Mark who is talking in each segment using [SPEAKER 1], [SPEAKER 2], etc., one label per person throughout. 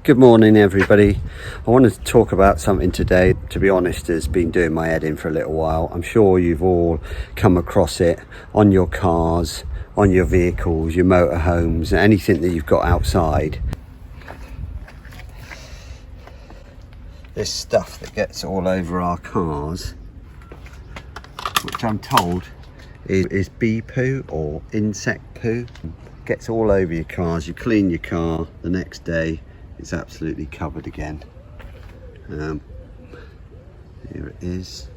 [SPEAKER 1] Good morning everybody. I wanted to talk about something today, to be honest, has been doing my head in for a little while. I'm sure you've all come across it on your cars, on your vehicles, your motorhomes, anything that you've got outside. This stuff that gets all over our cars, which I'm told is bee poo or insect poo. Gets all over your cars. You clean your car, the next day it's absolutely covered again. Here it is.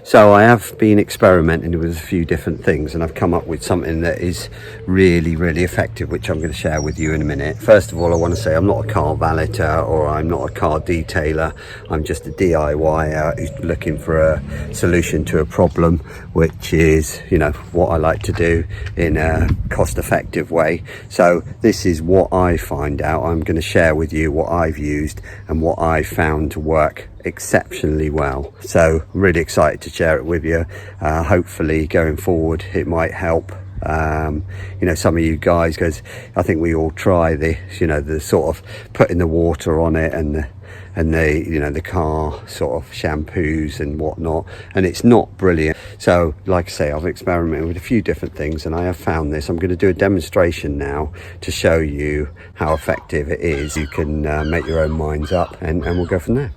[SPEAKER 1] So I have been experimenting with a few different things, and I've come up with something that is really effective, which I'm going to share with you in a minute. First of all, I want to say I'm not a car valeter or I'm not a car detailer. I'm just a DIYer who's looking for a solution to a problem, which is, you know, what I like to do in a cost-effective way. So this is what I find out. I'm going to share with you what I've used and what I found to work exceptionally well. So I'm really excited to share it with you. Hopefully going forward it might help you know, some of you guys, because I think we all try this, you know, the sort of putting the water on it and the you know, the car sort of shampoos and whatnot, and it's not brilliant. So like I say, I've experimented with a few different things and I have found this. I'm going to do a demonstration now to show you how effective it is. You can make your own minds up and we'll go from there.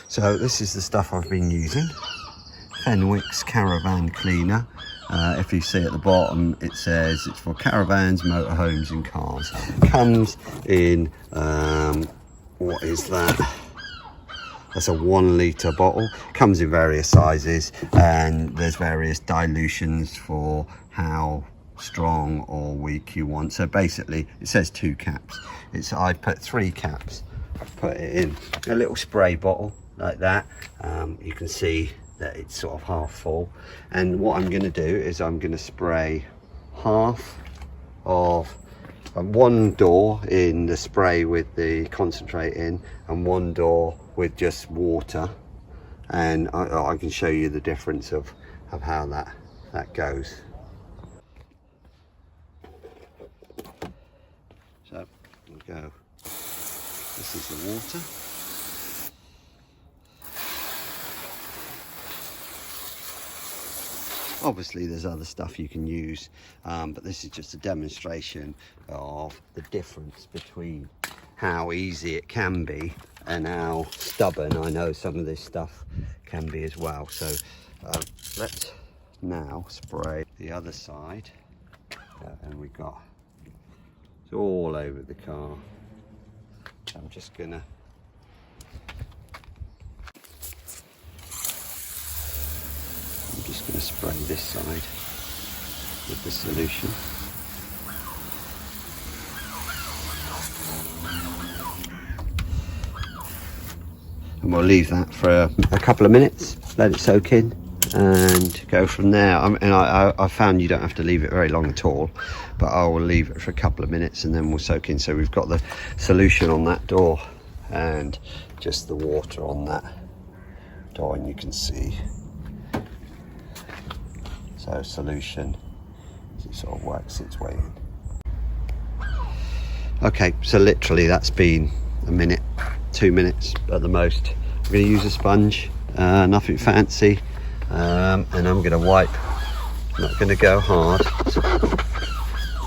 [SPEAKER 1] So this is the stuff I've been using. Fenwick's Caravan Cleaner. If you see at the bottom, it says it's for caravans, motorhomes and cars. Comes in, what is that? That's a 1 litre bottle. Comes in various sizes and there's various dilutions for how strong or weak you want. So basically it says 2 caps. I put 3 caps. I've put it in a little spray bottle like that. You can see that it's sort of half full, and what I'm going to do is I'm going to spray half of one door in the spray with the concentrate in and one door with just water, and I can show you the difference of how that goes. So we'll go, this is the water. Obviously there's other stuff you can use, but this is just a demonstration of the difference between how easy it can be and how stubborn I know some of this stuff can be as well. So let's now spray the other side, and we've got it's all over the car. I'm just gonna spray this side with the solution. And we'll leave that for a couple of minutes, let it soak in and go from there. I found you don't have to leave it very long at all, but I will leave it for a couple of minutes and then we'll soak in. So we've got the solution on that door and just the water on that door, and you can see. So solution, it sort of works its way in. Okay, so literally that's been a minute, 2 minutes at the most. I'm going to use a sponge, nothing fancy, and I'm going to wipe. I'm not going to go hard,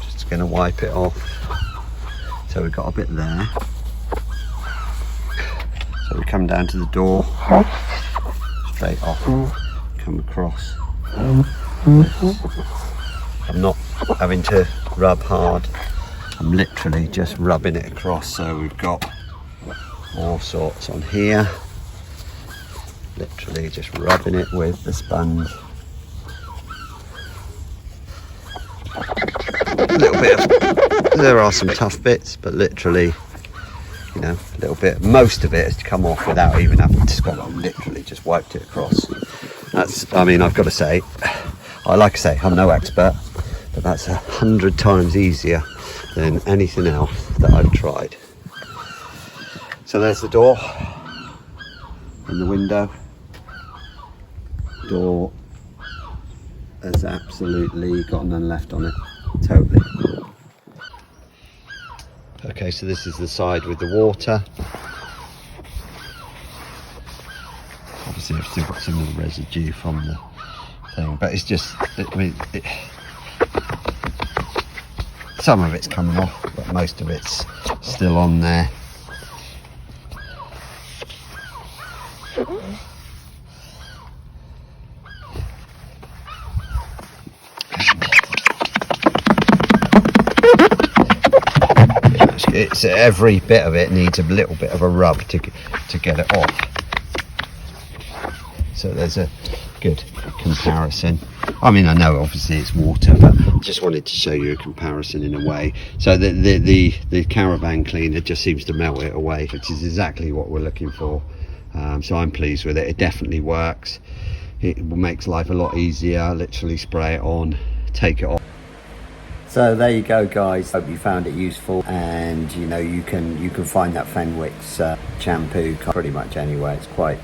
[SPEAKER 1] just going to wipe it off. So we've got a bit there. So we come down to the door, straight off, come across. I'm not having to rub hard, I'm literally just rubbing it across. So we've got all sorts on here, literally just rubbing it with the sponge. A little bit of, there are some tough bits, but literally, you know, a little bit, most of it has come off without even having to scrub. I've literally just wiped it across. That's, I mean, I've got to say, like I say, I'm no expert, but that's 100 times easier than anything else that I've tried. So there's the door and the window. Door has absolutely got none left on it, totally. Okay, so this is the side with the water. Obviously I've still got some of the residue from the thing, but it's just, some of it's coming off, but most of it's still on there. It's every bit of it needs a little bit of a rub to get it off. So there's a good comparison. I mean, I know obviously it's water, but I just wanted to show you a comparison in a way. So the caravan cleaner just seems to melt it away, which is exactly what we're looking for. So I'm pleased with it. It definitely works. It makes life a lot easier. Literally spray it on, take it off. So there you go, guys. Hope you found it useful, and you know, you can find that Fenwick's shampoo pretty much anywhere. It's quite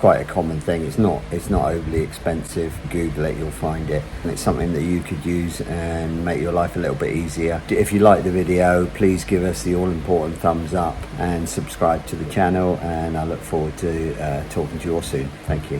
[SPEAKER 1] a common thing. It's not overly expensive. Google it, you'll find it, and it's something that you could use and make your life a little bit easier. If you like the video, please give us the all important thumbs up and subscribe to the channel, and I look forward to talking to you all soon. Thank you.